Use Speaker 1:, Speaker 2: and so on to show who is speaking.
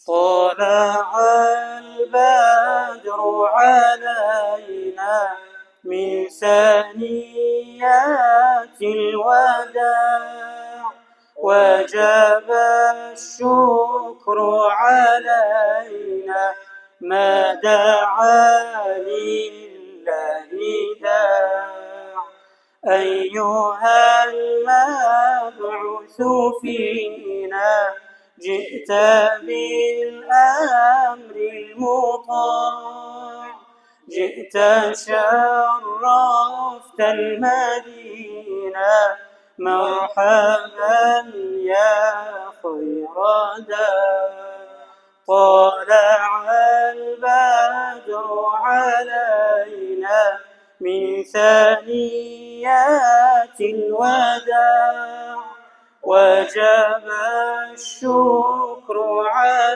Speaker 1: طلع البدر علينا من ثنيات الوداع وجب الشكر علينا ما دعا لله داع أيها المبعوث فينا جئت بالأمر المطاع جئت شرفت المدينة مرحبا يا خير داع طلع البدر علينا من ثنيات الوداع وجب الشكر علينا